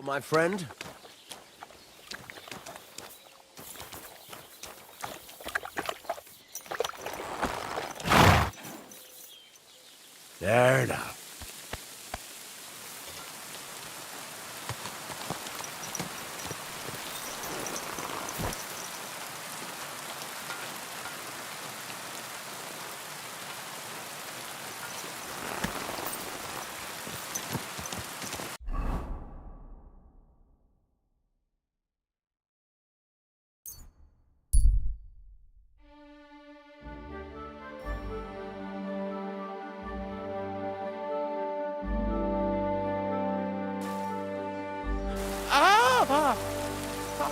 my friend. There now.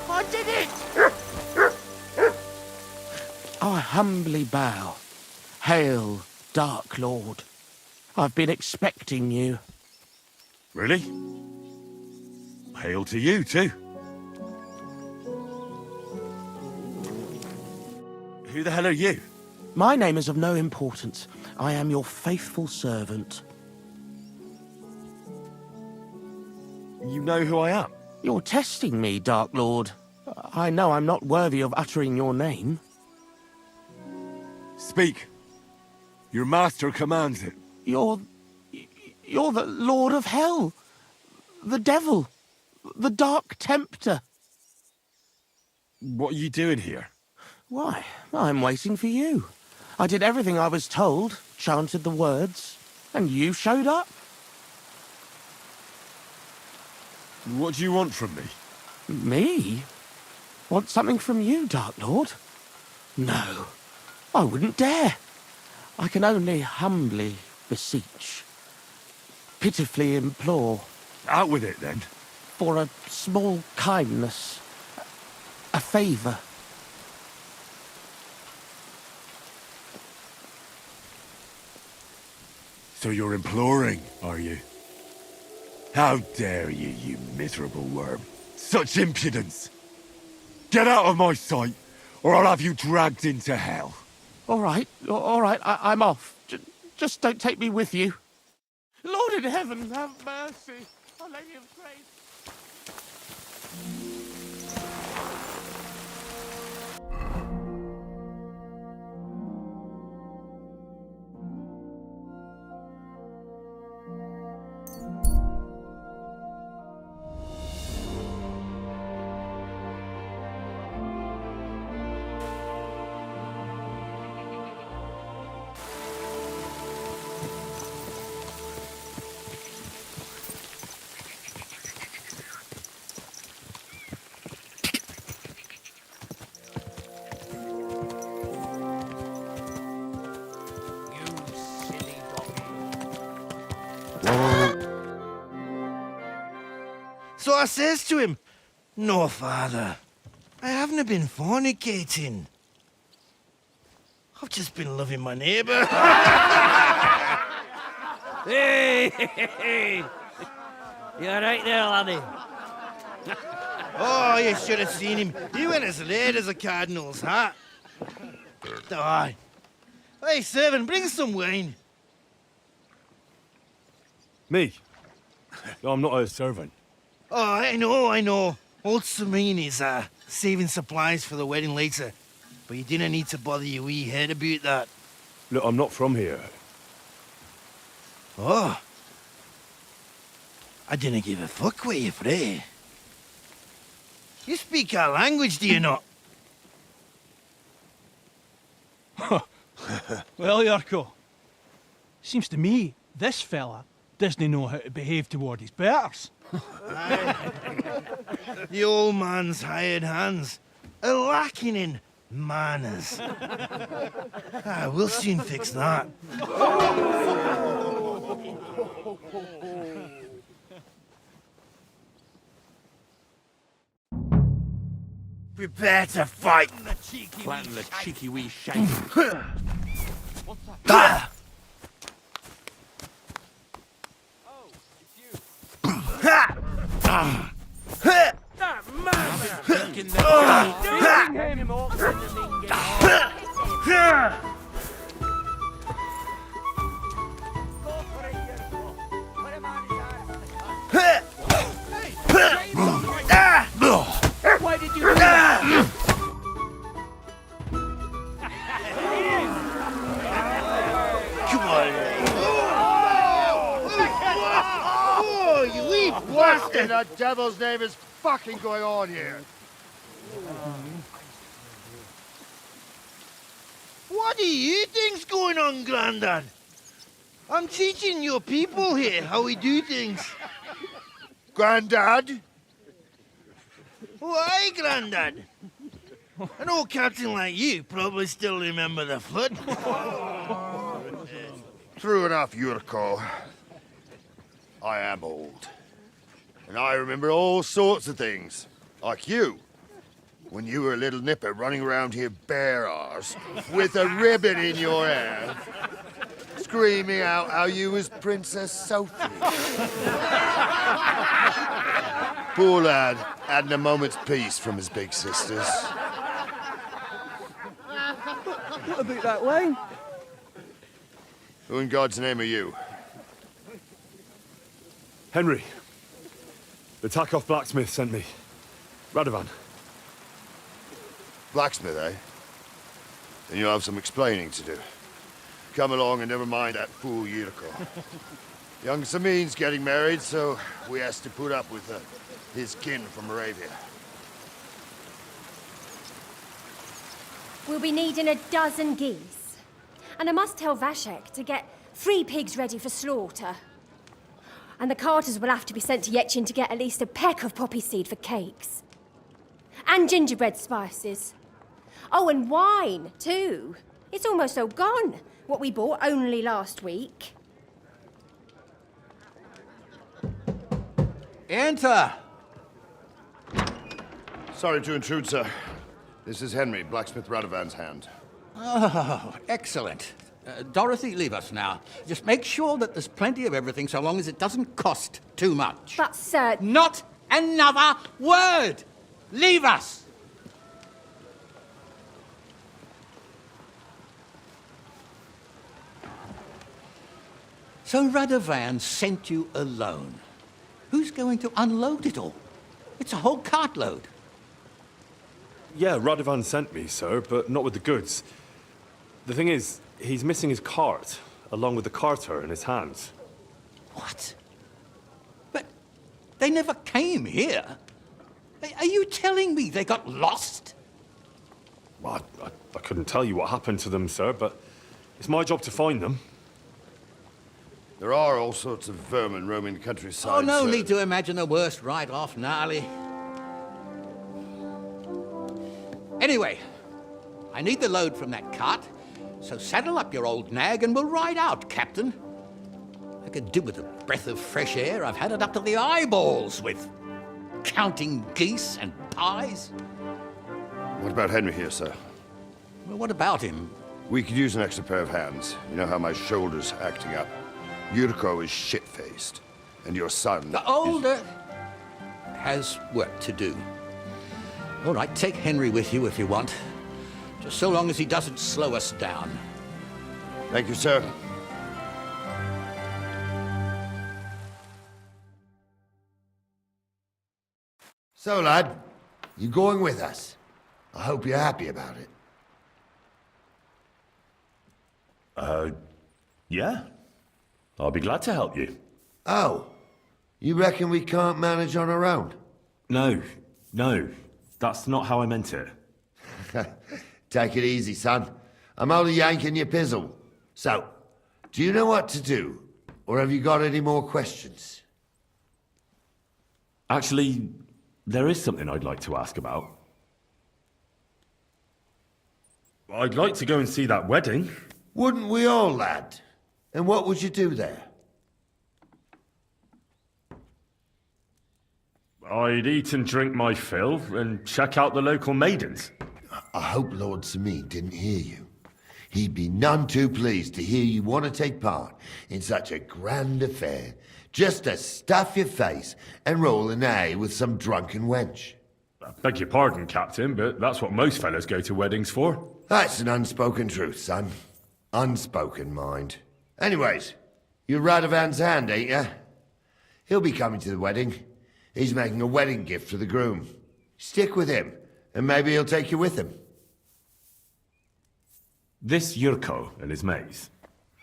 I did it! I humbly bow. Hail, Dark Lord. I've been expecting you. Really? Hail to you, too. Who the hell are you? My name is of no importance. I am your faithful servant. You know who I am? You're testing me, Dark Lord. I know I'm not worthy of uttering your name. Speak. Your master commands it. You're the Lord of Hell. The Devil. The Dark Tempter. What are you doing here? Why, I'm waiting for you. I did everything I was told, chanted the words, and you showed up. What do you want from me? Me? Want something from you, Dark Lord? No, I wouldn't dare. I can only humbly beseech, pitifully implore. Out with it, then. For a small kindness, a favour. So you're imploring, are you? How dare you, you miserable worm. Such impudence! Get out of my sight, or I'll have you dragged into hell. All right, I'm off. Just don't take me with you. Lord in heaven, have mercy. Our Lady of Grace. So I says to him, "No, father, I haven't been fornicating. I've just been loving my neighbour." Hey! You alright there, laddie? Oh, you should have seen him. He went as red as a cardinal's hat. Aye. Hey, servant, bring some wine. Me? I'm not a servant. Oh, I know. Old Serene is saving supplies for the wedding later. But you didn't need to bother your wee head about that. Look, I'm not from here. Oh. I didn't give a fuck what you pray. You speak our language, do you not? Well, Yarko, seems to me this fella doesn't know how to behave toward his betters. The old man's hired hands are lacking in manners. We'll soon fix that. Prepare to fight. Flatten the cheeky wee shame. Ah! Come on. Oh, you wee What in the devil's name is fucking going on here? What do you think's going on, Grandad? I'm teaching your people here how we do things. Grandad? Why, Grandad? An old captain like you probably still remember the flood. True enough, Yurko. I am old. And I remember all sorts of things. Like you. When you were a little nipper running around here bare arse, with a ribbon in your hair, screaming out how you was Princess Sophie. Poor lad, hadn't a moment's peace from his big sisters. What about that wine? Who in God's name are you? Henry. The Takoff blacksmith sent me. Radovan. Blacksmith, eh? Then you'll have some explaining to do. Come along and never mind that fool Yurko. Young Samin's getting married, so we has to put up with his kin from Moravia. We'll be needing a dozen geese. And I must tell Vashek to get 3 pigs ready for slaughter. And the carters will have to be sent to Yetchin to get at least a peck of poppy seed for cakes. And gingerbread spices. Oh, and wine, too. It's almost all gone, what we bought only last week. Enter! Sorry to intrude, sir. This is Henry, blacksmith Radovan's hand. Oh, excellent. Dorothy, leave us now. Just make sure that there's plenty of everything so long as it doesn't cost too much. But, sir... Not another word! Leave us! So Radovan sent you alone. Who's going to unload it all? It's a whole cartload. Yeah, Radovan sent me, sir, but not with the goods. The thing is, he's missing his cart, along with the carter in his hands. What? But they never came here. Are you telling me they got lost? Well, I couldn't tell you what happened to them, sir, but it's my job to find them. There are all sorts of vermin roaming the countryside. Oh, no sir. need to imagine the worst right off, gnarly. Anyway, I need the load from that cart, so saddle up your old nag and we'll ride out, Captain. I could do with a breath of fresh air. I've had it up to the eyeballs with counting geese and pies. What about Henry here, sir? Well, what about him? We could use an extra pair of hands. You know how my shoulder's acting up. Yurko is shit-faced, and your son... The older has work to do. All right, take Henry with you if you want. Just so long as he doesn't slow us down. Thank you, sir. So, lad, you going with us? I hope you're happy about it. Yeah. I'll be glad to help you. Oh, you reckon we can't manage on our own? No. That's not how I meant it. Take it easy, son. I'm only yanking your pizzle. So, do you know what to do? Or have you got any more questions? Actually, there is something I'd like to ask about. I'd like to go and see that wedding. Wouldn't we all, lad? And what would you do there? I'd eat and drink my fill and check out the local maidens. I hope Lord Samin didn't hear you. He'd be none too pleased to hear you want to take part in such a grand affair, just to stuff your face and roll an A with some drunken wench. I beg your pardon, Captain, but that's what most fellas go to weddings for. That's an unspoken truth, son. Unspoken, mind. Anyways, you're Radovan's hand, ain't ya? He'll be coming to the wedding. He's making a wedding gift for the groom. Stick with him, and maybe he'll take you with him. This Yurko and his mates,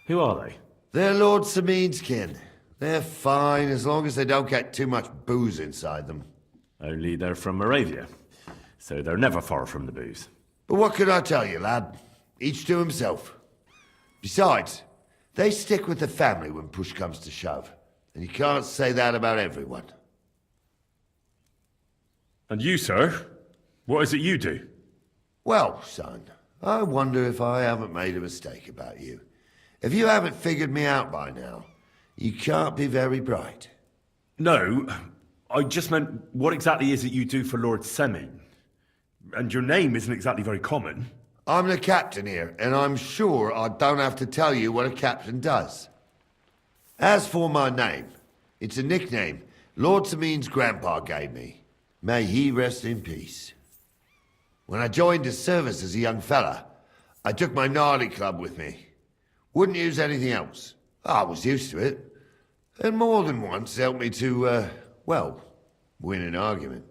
who are they? They're Lord Samin's kin. They're fine as long as they don't get too much booze inside them. Only they're from Moravia, so they're never far from the booze. But what can I tell you, lad? Each to himself. Besides, they stick with the family when push comes to shove. And you can't say that about everyone. And you, sir? What is it you do? Well, son, I wonder if I haven't made a mistake about you. If you haven't figured me out by now, you can't be very bright. No, I just meant, what exactly is it you do for Lord Semin? And your name isn't exactly very common. I'm the captain here, and I'm sure I don't have to tell you what a captain does. As for my name, it's a nickname Lord Samin's grandpa gave me. May he rest in peace. When I joined his service as a young fella, I took my gnarly club with me. Wouldn't use anything else. I was used to it. And more than once helped me to, well, win an argument.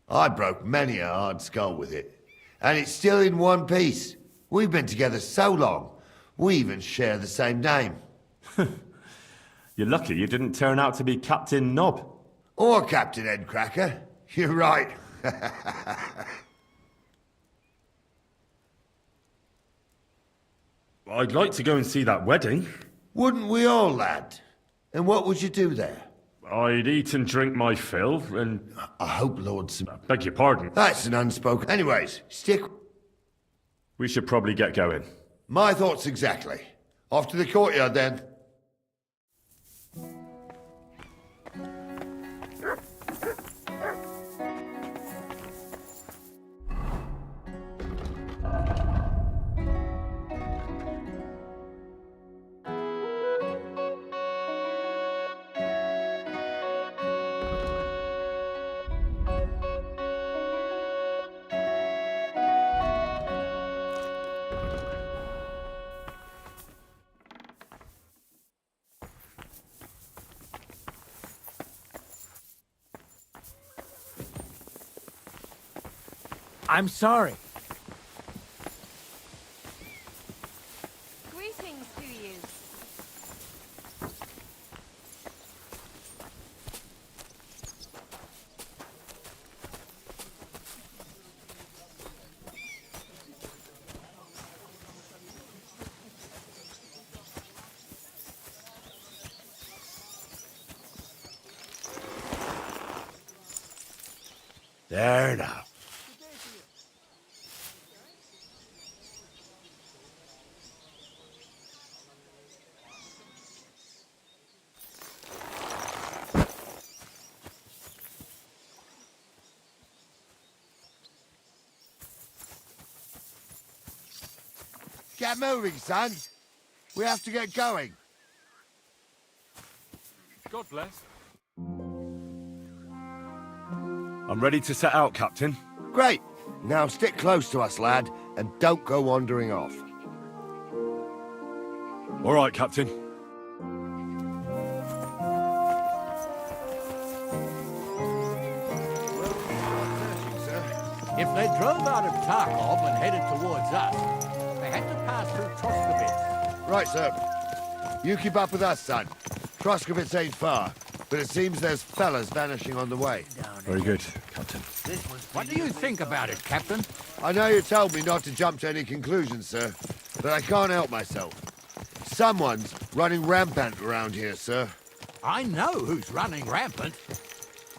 I broke many a hard skull with it. And it's still in one piece. We've been together so long, we even share the same name. You're lucky you didn't turn out to be Captain Knob. Or Captain Headcracker. You're right. I'd like to go and see that wedding. Wouldn't we all, lad? And what would you do there? I'd eat and drink my fill, and... I hope Lord Sim... Beg your pardon. That's an unspoken... Anyways, stick... We should probably get going. My thoughts exactly. Off to the courtyard, then. I'm sorry. Greetings to you. There now. Get moving, son. We have to get going. God bless. I'm ready to set out, Captain. Great. Now stick close to us, lad, and don't go wandering off. All right, Captain. If they drove out of Tarkov and headed towards us, they had to pass through Troskovitz. Right, sir. You keep up with us, son. Troskovitz ain't far, but it seems there's fellas vanishing on the way. Very good, Captain. What do you think about it, Captain? I know you told me not to jump to any conclusions, sir, but I can't help myself. Someone's running rampant around here, sir. I know who's running rampant.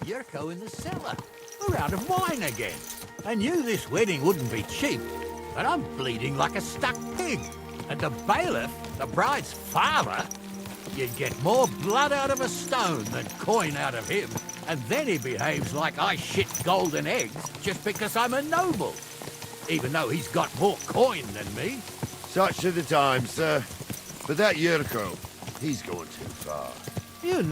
Yurko in the cellar. We're out of wine again. I knew this wedding wouldn't be cheap, but I'm bleeding like a stuck pig. And the bailiff, the bride's father, you'd get more blood out of a stone than coin out of him. And then he behaves like I shit golden eggs just because I'm a noble. Even though he's got more coin than me. Such are the times, sir. But that Yurko, he's going too far. You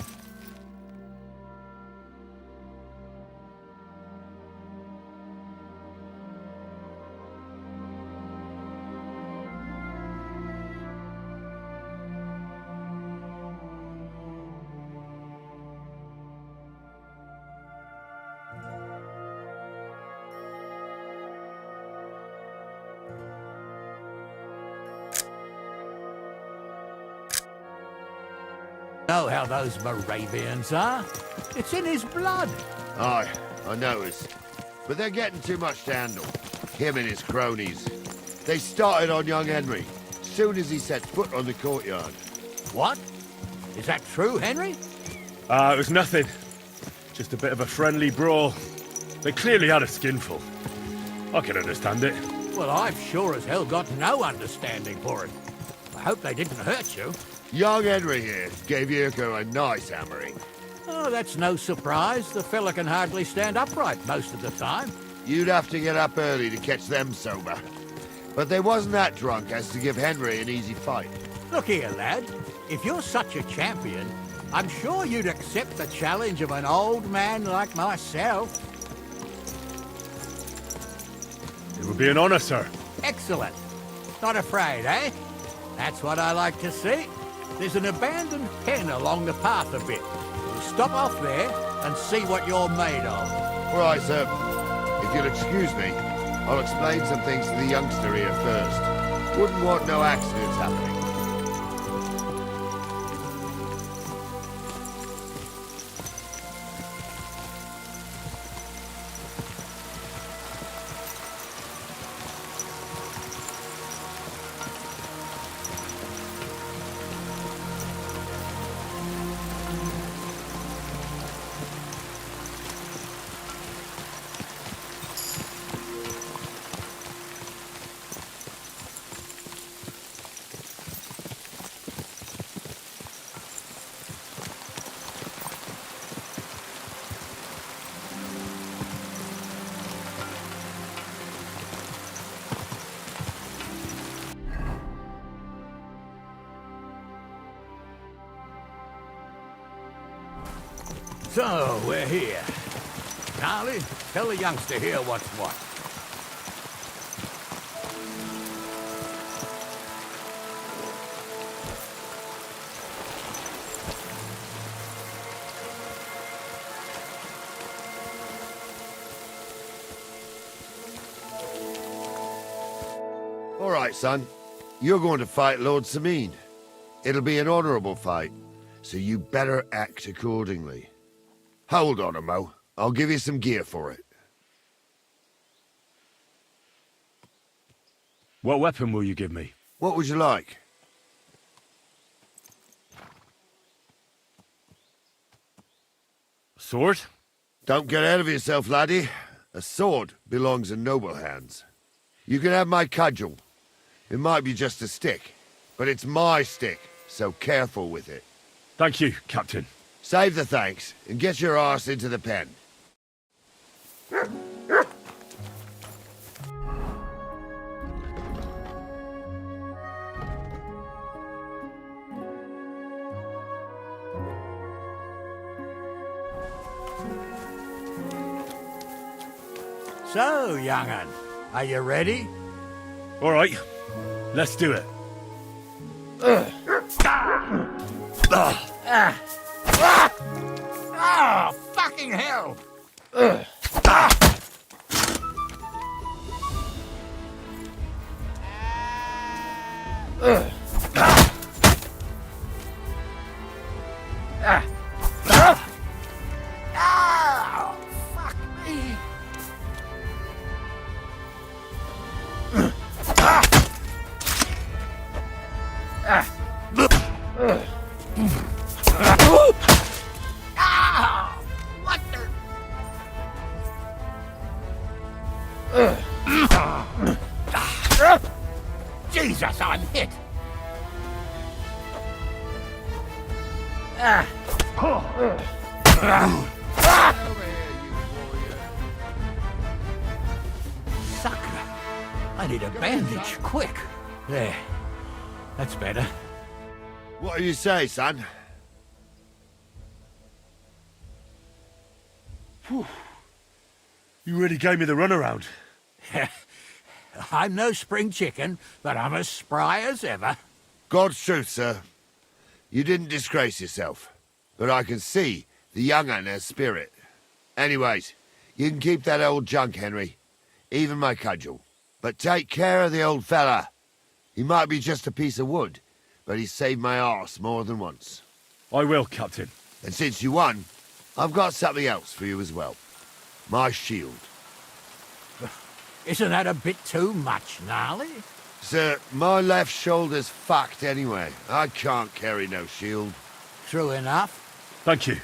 Know how those Moravians are? It's in his blood. Aye, I noticed. But they're getting too much to handle. Him and his cronies. They started on young Henry, soon as he set foot on the courtyard. What? Is that true, Henry? It was nothing. Just a bit of a friendly brawl. They clearly had a skinful. I can understand it. Well, I've sure as hell got no understanding for it. I hope they didn't hurt you. Young Henry here gave Yurko a nice hammering. Oh, that's no surprise. The fella can hardly stand upright most of the time. You'd have to get up early to catch them sober. But they wasn't that drunk as to give Henry an easy fight. Look here, lad. If you're such a champion, I'm sure you'd accept the challenge of an old man like myself. It would be an honor, sir. Excellent. Not afraid, eh? That's what I like to see. There's an abandoned pen along the path a bit. We'll stop off there and see what you're made of. All right, sir. If you'll excuse me, I'll explain some things to the youngster here first. Wouldn't want no accidents happening. So, we're here. Charlie, tell the youngster here what's what. All right, son. You're going to fight Lord Sameen. It'll be an honorable fight, so you better act accordingly. Hold on, Mo. I'll give you some gear for it. What weapon will you give me? What would you like? Sword? Don't get ahead of yourself, laddie. A sword belongs in noble hands. You can have my cudgel. It might be just a stick, but it's my stick, so careful with it. Thank you, Captain. Save the thanks, and get your arse into the pen. So, young'un, are you ready? All right, let's do it. Oh, fucking hell! Fuck me! What the? Jesus, I'm hit! Sucker! I need a bandage, quick! There. That's better. What do you say, son? You really gave me the runaround. I'm no spring chicken, but I'm as spry as ever. God's truth, sir. You didn't disgrace yourself, but I can see the young un has spirit. Anyways, you can keep that old junk, Henry. Even my cudgel. But take care of the old fella. He might be just a piece of wood, but he saved my arse more than once. I will, Captain. And since you won, I've got something else for you as well. My shield. Isn't that a bit too much, Gnarly? Sir, my left shoulder's fucked anyway. I can't carry no shield. True enough. Thank you.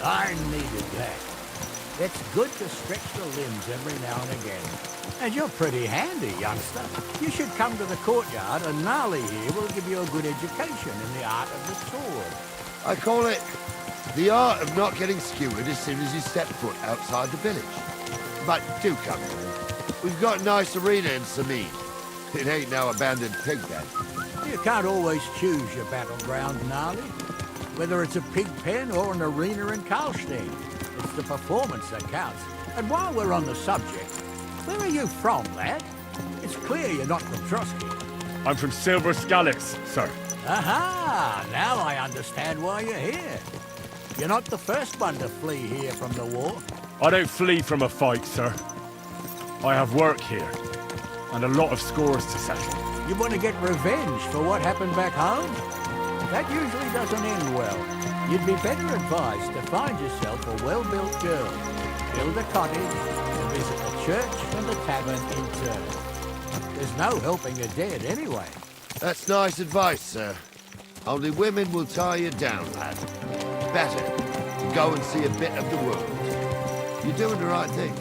I needed that. It's good to stretch the limbs every now and again. And you're pretty handy, youngster. You should come to the courtyard, and Gnarly here will give you a good education in the art of the sword. I call it the art of not getting skewered as soon as you step foot outside the village. But do come here. We've got a nice arena in Samin. It ain't no abandoned pig den. You can't always choose your battleground, Gnarly. Whether it's a pig pen or an arena in Karlstein, it's the performance that counts. And while we're on the subject, where are you from, lad? It's clear you're not from Trotsky. I'm from Silver Scallops, sir. Aha! Now I understand why you're here. You're not the first one to flee here from the war. I don't flee from a fight, sir. I have work here, and a lot of scores to settle. You want to get revenge for what happened back home? That usually doesn't end well. You'd be better advised to find yourself a well-built girl, build a cottage, and visit the church and the tavern in turn. There's no helping a dead anyway. That's nice advice, sir. Only women will tie you down, lad. Better to go and see a bit of the world. You're doing the right thing.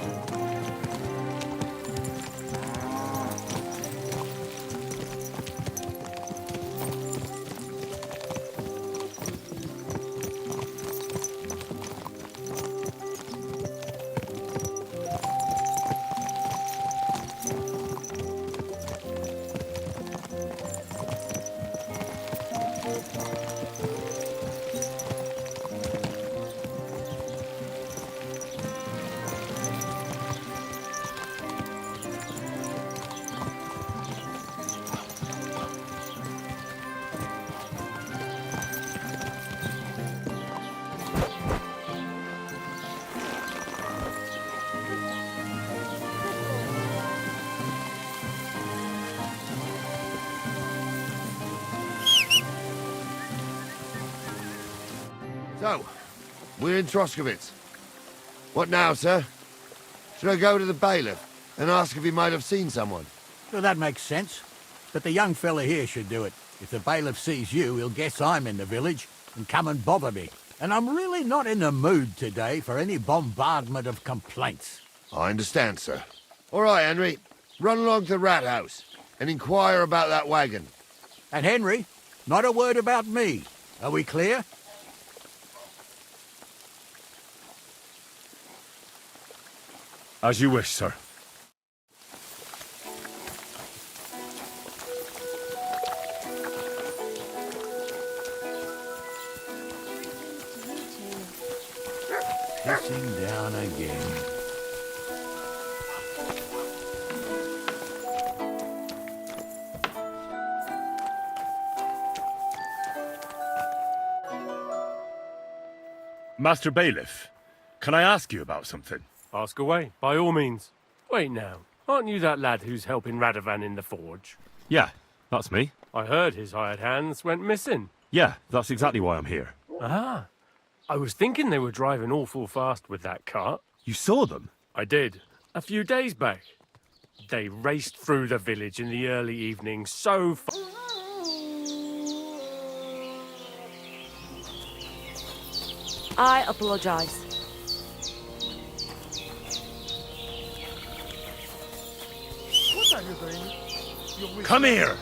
So, we're in Troskowitz. What now, sir? Should I go to the bailiff and ask if he might have seen someone? Well, that makes sense. But the young fella here should do it. If the bailiff sees you, he'll guess I'm in the village and come and bother me. And I'm really not in the mood today for any bombardment of complaints. I understand, sir. All right, Henry. Run along to the rat house and inquire about that wagon. And Henry, not a word about me. Are we clear? As you wish, sir. Pissing down again. Master Bailiff, can I ask you about something? Ask away, by all means. Wait now, aren't you that lad who's helping Radovan in the forge? Yeah, that's me. I heard his hired hands went missing. Yeah, that's exactly why I'm here. Ah, I was thinking they were driving awful fast with that cart. You saw them? I did, a few days back. They raced through the village in the early evening so fast. I apologize. Come here!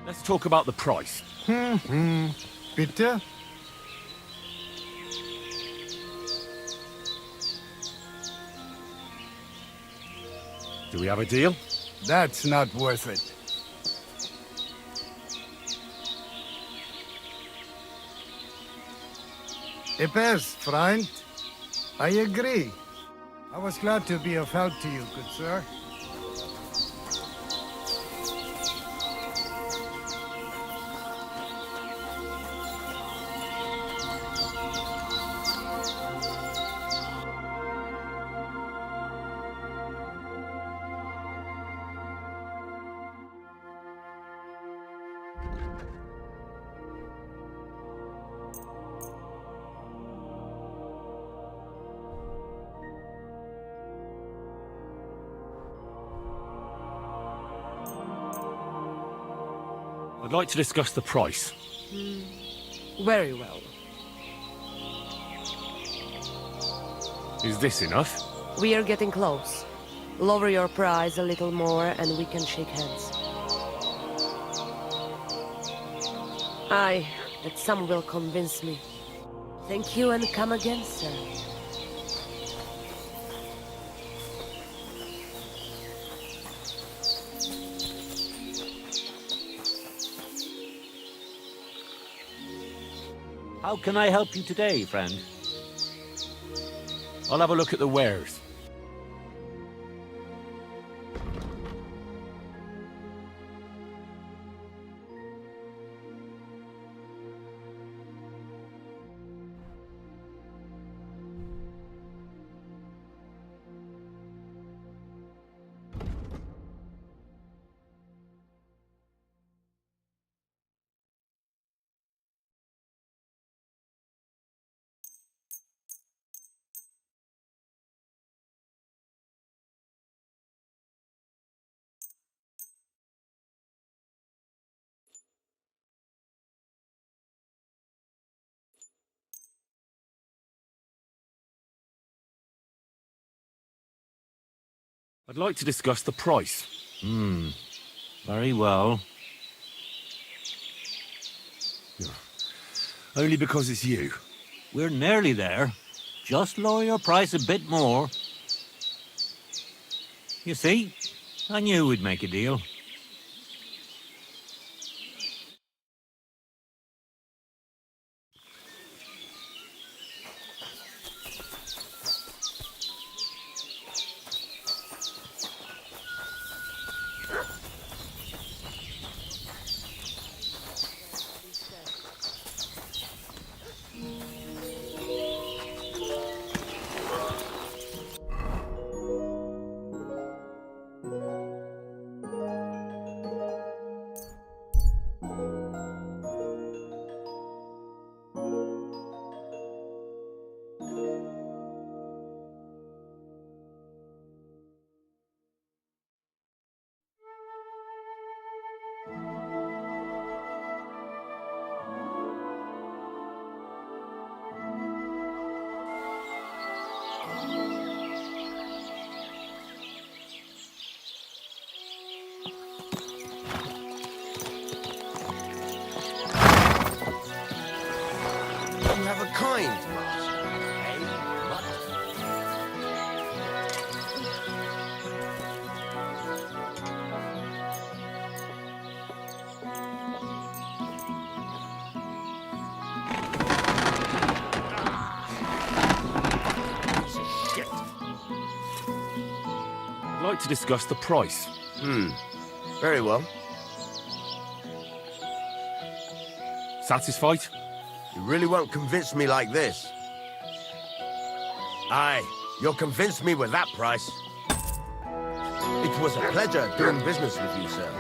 Let's talk about the price. Bitte? Do we have a deal? That's not worth it. A best, friend. I agree. I was glad to be of help to you, good sir. I'd like to discuss the price. Very well. Is this enough? We are getting close. Lower your price a little more and we can shake hands. Aye, that sum will convince me. Thank you and come again, sir. How can I help you today, friend? I'll have a look at the wares. I'd like to discuss the price. Very well. Only because it's you. We're nearly there. Just lower your price a bit more. You see, I knew we'd make a deal. like to discuss the price. Very well. Satisfied? You really won't convince me like this. Aye, you'll convince me with that price. It was a pleasure doing business with you, sir.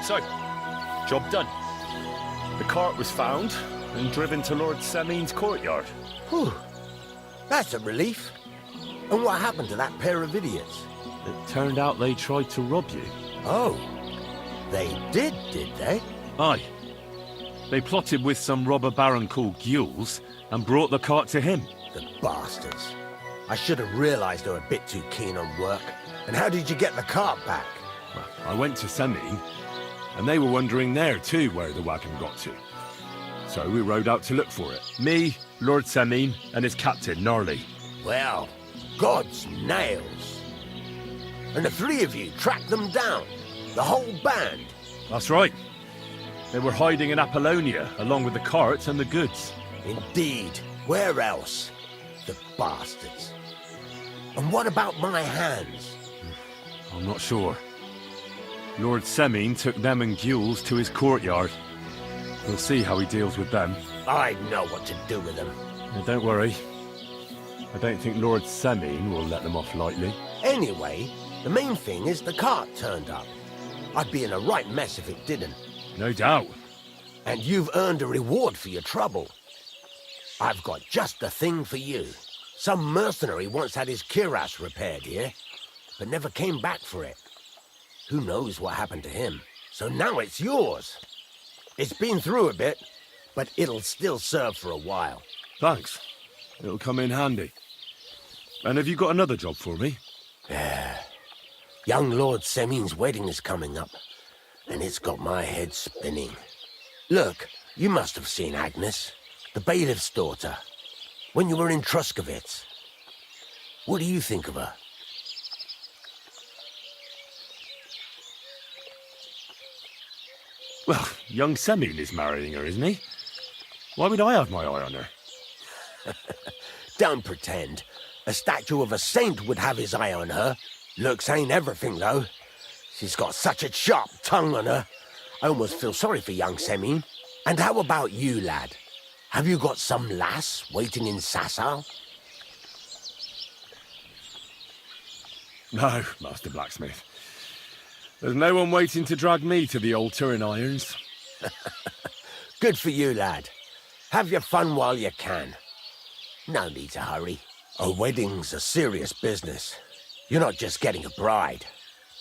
So, job done. The cart was found and driven to Lord Semin's courtyard. Whew. That's a relief. And what happened to that pair of idiots? It turned out they tried to rob you. Oh, they did they? Aye. They plotted with some robber baron called Gules and brought the cart to him. The bastards. I should have realized they were a bit too keen on work. And how did you get the cart back? Well, I went to Semin, and they were wondering there too where the wagon got to. So we rode out to look for it. Me, Lord Semin, and his captain, Gnarly. Well, God's nails. And the three of you tracked them down? The whole band? That's right. They were hiding in Apollonia, along with the cart and the goods. Indeed. Where else? The bastards. And what about my hands? I'm not sure. Lord Semin took them and Gules to his courtyard. We'll see how he deals with them. I know what to do with them. Now, don't worry. I don't think Lord Semin will let them off lightly. Anyway, the main thing is the cart turned up. I'd be in a right mess if it didn't. No doubt. And you've earned a reward for your trouble. I've got just the thing for you. Some mercenary once had his cuirass repaired here, but never came back for it. Who knows what happened to him? So now it's yours. It's been through a bit, but it'll still serve for a while. Thanks. It'll come in handy. And have you got another job for me? Young Lord Semin's wedding is coming up, and it's got my head spinning. Look, you must have seen Agnes, the bailiff's daughter, when you were in Truskovitz. What do you think of her? Well, young Semin is marrying her, isn't he? Why would I have my eye on her? Don't pretend. A statue of a saint would have his eye on her. Looks ain't everything, though. She's got such a sharp tongue on her. I almost feel sorry for young Semin. And how about you, lad? Have you got some lass waiting in Sasau? No, Master Blacksmith. There's no one waiting to drag me to the altar in irons. Good for you, lad. Have your fun while you can. No need to hurry. A wedding's a serious business. You're not just getting a bride,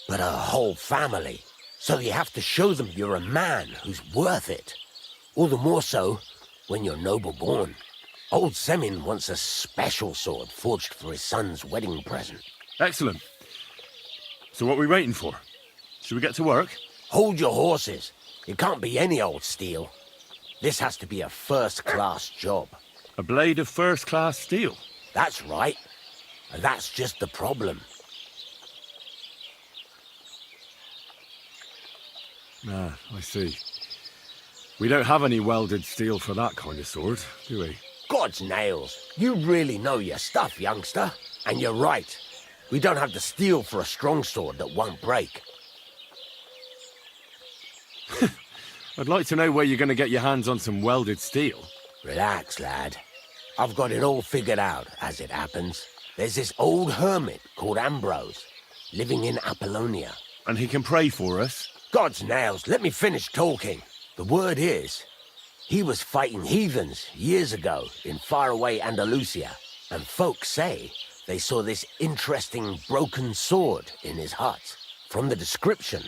but a whole family. So you have to show them you're a man who's worth it. All the more so when you're noble-born. Old Semin wants a special sword forged for his son's wedding present. Excellent. So what are we waiting for? Should we get to work? Hold your horses. It can't be any old steel. This has to be a first-class job. A blade of first-class steel? That's right. And that's just the problem. Ah, I see. We don't have any welded steel for that kind of sword, do we? God's nails. You really know your stuff, youngster. And you're right. We don't have the steel for a strong sword that won't break. I'd like to know where you're going to get your hands on some welded steel. Relax, lad. I've got it all figured out, as it happens. There's this old hermit called Ambrose, living in Apollonia. And he can pray for us? God's nails, let me finish talking. The word is, he was fighting heathens years ago in faraway Andalusia, and folks say they saw this interesting broken sword in his hut. From the description,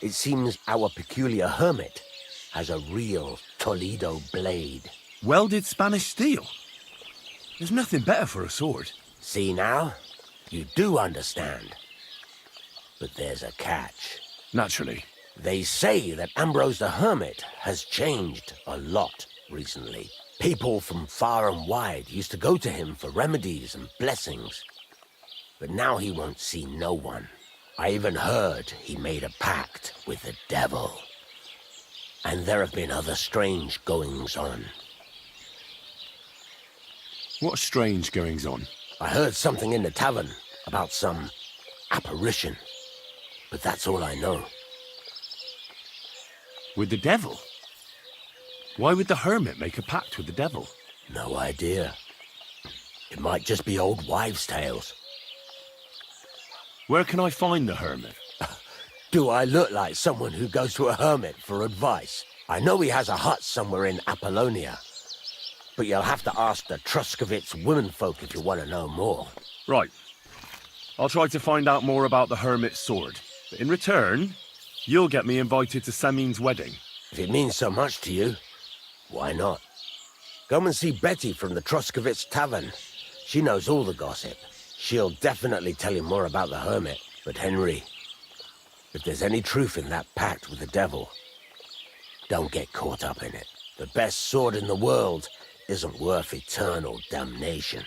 it seems our peculiar hermit has a real Toledo blade. Welded Spanish steel? There's nothing better for a sword. See now? You do understand. But there's a catch. Naturally. They say that Ambrose the Hermit has changed a lot recently. People from far and wide used to go to him for remedies and blessings. But now he won't see no one. I even heard he made a pact with the devil. And there have been other strange goings-on. What strange goings-on? I heard something in the tavern about some apparition, but that's all I know. With the devil? Why would the hermit make a pact with the devil? No idea. It might just be old wives' tales. Where can I find the hermit? Do I look like someone who goes to a hermit for advice? I know he has a hut somewhere in Apollonia, but you'll have to ask the Truscovitz womenfolk if you want to know more. Right. I'll try to find out more about the hermit's sword. But in return, you'll get me invited to Samin's wedding. If it means so much to you, why not? Come and see Betty from the Truscovitz Tavern. She knows all the gossip. She'll definitely tell you more about the hermit. But Henry, if there's any truth in that pact with the devil, don't get caught up in it. The best sword in the world isn't worth eternal damnation.